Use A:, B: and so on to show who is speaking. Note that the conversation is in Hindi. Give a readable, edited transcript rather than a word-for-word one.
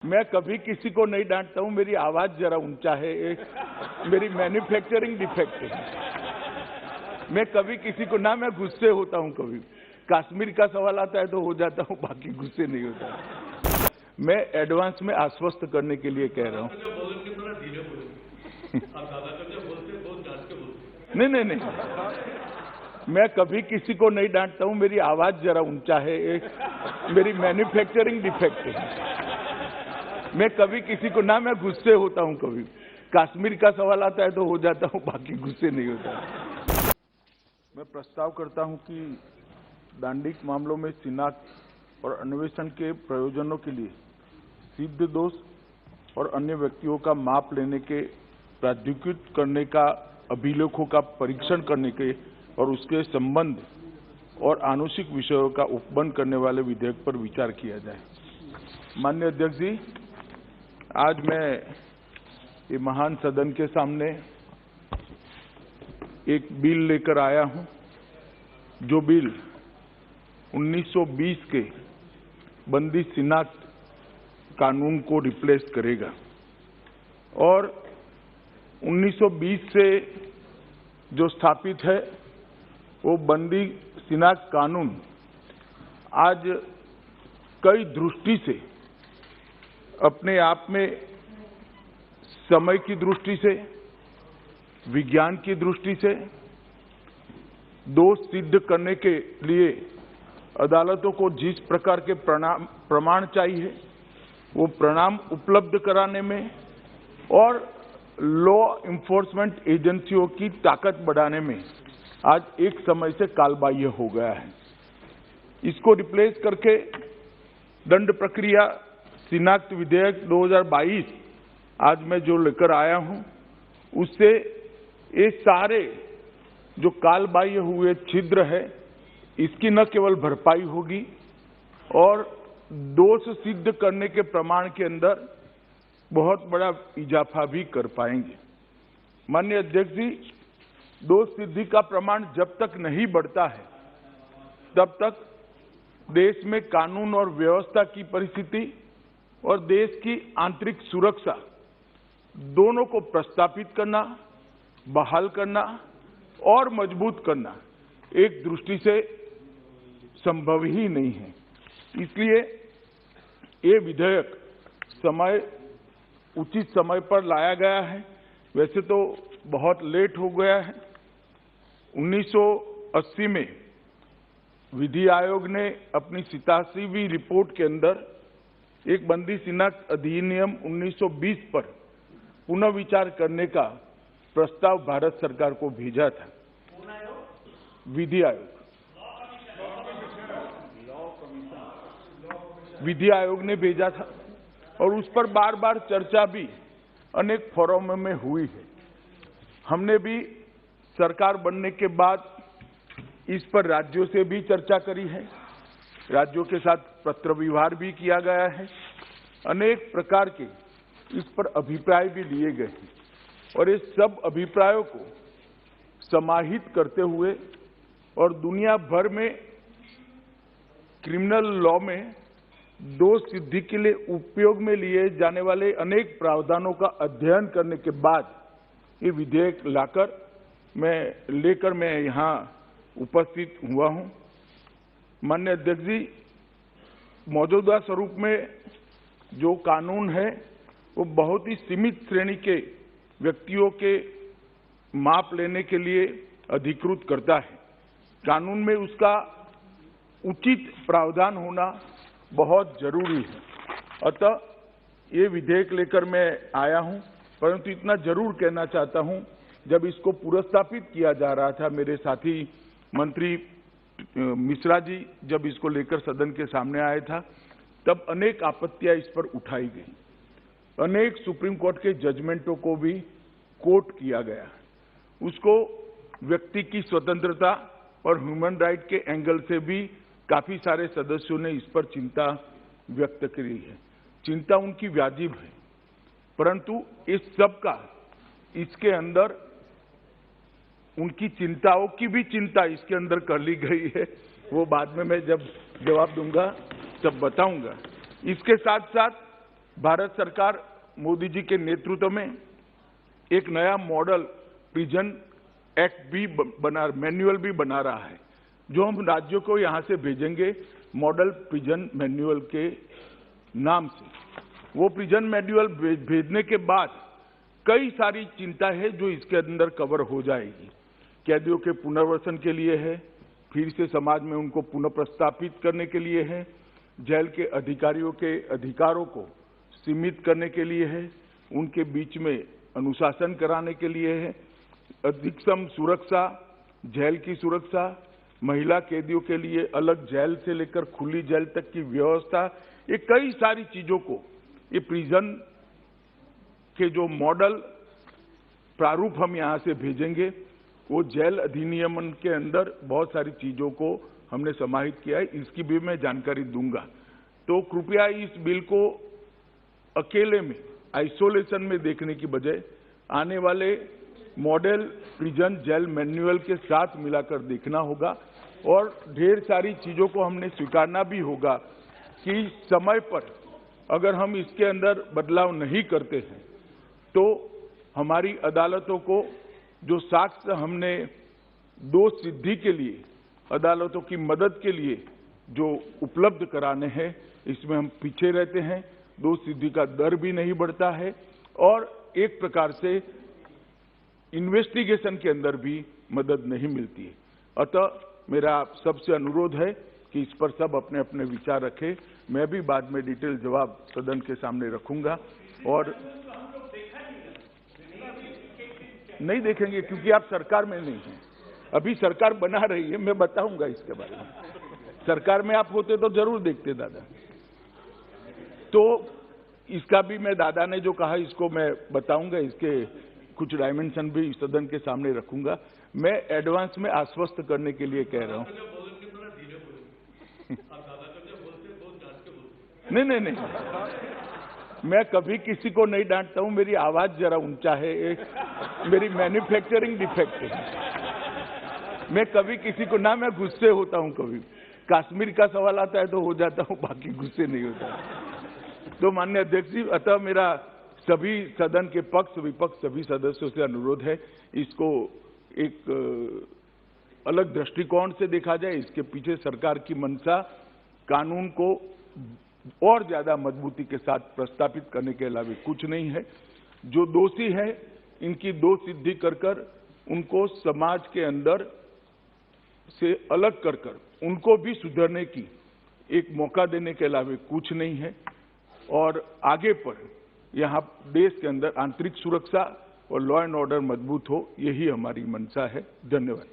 A: मैं कभी किसी को नहीं डांटता हूं, मेरी आवाज जरा ऊंचा है, मेरी मैन्युफैक्चरिंग डिफेक्ट है। मैं कभी किसी को ना, मैं गुस्से होता हूं, कभी कश्मीर का सवाल आता है तो हो जाता हूं, बाकी गुस्से नहीं होता। मैं एडवांस में आश्वस्त करने के लिए कह रहा हूं। नहीं, मैं कभी किसी को नहीं डांटता हूं, मेरी आवाज जरा ऊंचा है, मेरी मैन्युफैक्चरिंग डिफेक्ट है। मैं कभी किसी को ना, मैं गुस्से होता हूं, कभी कश्मीर का सवाल आता है तो हो जाता हूं, बाकी गुस्से नहीं होता। मैं प्रस्ताव करता हूं कि दांडिक मामलों में शिनाख्त और अन्वेषण के प्रयोजनों के लिए सिद्ध दोष और अन्य व्यक्तियों का माप लेने के प्राधिकृत करने का अभिलेखों का परीक्षण करने के और उसके संबंध और आनुषिक विषयों का उपबंध करने वाले विधेयक पर विचार किया जाए। माननीय अध्यक्ष जी, आज मैं ये महान सदन के सामने एक बिल लेकर आया हूं, जो बिल 1920 के बंदी शिनाख्त कानून को रिप्लेस करेगा और 1920 से जो स्थापित है वो बंदी शिनाख्त कानून आज कई दृष्टि से अपने आप में समय की दृष्टि से, विज्ञान की दृष्टि से दोष सिद्ध करने के लिए अदालतों को जिस प्रकार के प्रमाण चाहिए वो प्रमाण उपलब्ध कराने में और लॉ इन्फोर्समेंट एजेंसियों की ताकत बढ़ाने में आज एक समय से कालबाह्य हो गया है। इसको रिप्लेस करके दंड प्रक्रिया शिनाख्त विधेयक 2022 आज मैं जो लेकर आया हूं, उससे ये सारे जो कालबाह्य हुए छिद्र है इसकी न केवल भरपाई होगी और दोष सिद्ध करने के प्रमाण के अंदर बहुत बड़ा इजाफा भी कर पाएंगे। माननीय अध्यक्ष जी, दोष सिद्धि का प्रमाण जब तक नहीं बढ़ता है तब तक देश में कानून और व्यवस्था की परिस्थिति और देश की आंतरिक सुरक्षा दोनों को प्रस्तापित करना, बहाल करना और मजबूत करना एक दृष्टि से संभव ही नहीं है। इसलिए ये विधेयक उचित समय पर लाया गया है। वैसे तो बहुत लेट हो गया है। 1980 में विधि आयोग ने अपनी 87वीं रिपोर्ट के अंदर एक बंदी शिनाख्त अधिनियम 1920 पर पुनः विचार करने का प्रस्ताव भारत सरकार को भेजा था। विधि आयोग ने भेजा था और उस पर बार बार चर्चा भी अनेक फोरम में हुई है। हमने भी सरकार बनने के बाद इस पर राज्यों से भी चर्चा करी है, राज्यों के साथ पत्र व्यवहार भी किया गया है, अनेक प्रकार के इस पर अभिप्राय भी लिए गए हैं और ये सब अभिप्रायों को समाहित करते हुए और दुनिया भर में क्रिमिनल लॉ में दोष सिद्धि के लिए उपयोग में लिए जाने वाले अनेक प्रावधानों का अध्ययन करने के बाद ये विधेयक लेकर मैं यहाँ उपस्थित हुआ हूं। माननीय अध्यक्ष जी, मौजूदा स्वरूप में जो कानून है वो बहुत ही सीमित श्रेणी के व्यक्तियों के माप लेने के लिए अधिकृत करता है। कानून में उसका उचित प्रावधान होना बहुत जरूरी है। अतः ये विधेयक लेकर मैं आया हूं, परंतु इतना जरूर कहना चाहता हूं, जब इसको पुरस्तापित किया जा रहा था, मेरे साथी मंत्री मिश्रा जी जब इसको लेकर सदन के सामने आया था, तब अनेक आपत्तियां इस पर उठाई गई। अनेक सुप्रीम कोर्ट के जजमेंटों को भी कोट किया गया। उसको व्यक्ति की स्वतंत्रता और ह्यूमन राइट के एंगल से भी काफी सारे सदस्यों ने इस पर चिंता व्यक्त करी है। चिंता उनकी वाजिब है, परंतु इस सब का इसके अंदर उनकी चिंताओं की भी चिंता इसके अंदर कर ली गई है। वो बाद में मैं जब जवाब दूंगा तब बताऊंगा। इसके साथ साथ भारत सरकार मोदी जी के नेतृत्व में एक नया मॉडल प्रिजन एक्ट भी मैन्युअल भी बना रहा है, जो हम राज्यों को यहां से भेजेंगे मॉडल प्रिजन मैन्युअल के नाम से। वो प्रिजन मैन्युअल भेजने के बाद कई सारी चिंता है जो इसके अंदर कवर हो जाएगी। कैदियों के पुनर्वसन के लिए है, फिर से समाज में उनको पुनः प्रस्थापित करने के लिए है, जेल के अधिकारियों के अधिकारों को सीमित करने के लिए है, उनके बीच में अनुशासन कराने के लिए है, अधिकतम सुरक्षा, जेल की सुरक्षा, महिला कैदियों के लिए अलग जेल से लेकर खुली जेल तक की व्यवस्था, ये कई सारी चीजों को ये प्रिजन के जो मॉडल प्रारूप हम यहां से भेजेंगे, वो जेल अधिनियम के अंदर बहुत सारी चीजों को हमने समाहित किया है, इसकी भी मैं जानकारी दूंगा। तो कृपया इस बिल को अकेले में आइसोलेशन में देखने की बजाय आने वाले मॉडल प्रिजन जेल मैन्युअल के साथ मिलाकर देखना होगा, और ढेर सारी चीजों को हमने स्वीकारना भी होगा कि समय पर अगर हम इसके अंदर बदलाव नहीं करते हैं तो हमारी अदालतों को जो साक्ष्य हमने दोष सिद्धि के लिए अदालतों की मदद के लिए जो उपलब्ध कराने हैं, इसमें हम पीछे रहते हैं, दोष सिद्धि का दर भी नहीं बढ़ता है, और एक प्रकार से इन्वेस्टिगेशन के अंदर भी मदद नहीं मिलती है। अतः मेरा आप सबसे अनुरोध है कि इस पर सब अपने अपने विचार रखें। मैं भी बाद में डिटेल जवाब सदन के सामने रखूंगा, और नहीं देखेंगे क्योंकि आप सरकार में नहीं हैं। अभी सरकार बना रही है, मैं बताऊंगा इसके बारे में। सरकार में आप होते तो जरूर देखते दादा। तो इसका भी मैं, दादा ने जो कहा इसको मैं बताऊंगा, इसके कुछ डायमेंशन भी सदन के सामने रखूंगा। मैं एडवांस में आश्वस्त करने के लिए कह रहा हूं। नहीं, मैं कभी किसी को नहीं डांटता हूं, मेरी आवाज जरा ऊंचा है, मेरी मैन्युफैक्चरिंग डिफेक्ट है। मैं कभी किसी को ना, मैं गुस्से होता हूं, कभी कश्मीर का सवाल आता है तो हो जाता हूं, बाकी गुस्से नहीं होता। तो माननीय अध्यक्ष जी, अतः मेरा सभी सदन के पक्ष विपक्ष सभी सदस्यों से अनुरोध है, इसको एक अलग दृष्टिकोण से देखा जाए। इसके पीछे सरकार की मंशा कानून को और ज्यादा मजबूती के साथ प्रस्तापित करने के अलावा कुछ नहीं है। जो दोषी है इनकी दोष सिद्धि कर उनको समाज के अंदर से अलग कर उनको भी सुधरने की एक मौका देने के अलावा कुछ नहीं है। और आगे पर यहाँ देश के अंदर आंतरिक सुरक्षा और लॉ एंड ऑर्डर मजबूत हो, यही हमारी मंशा है। धन्यवाद।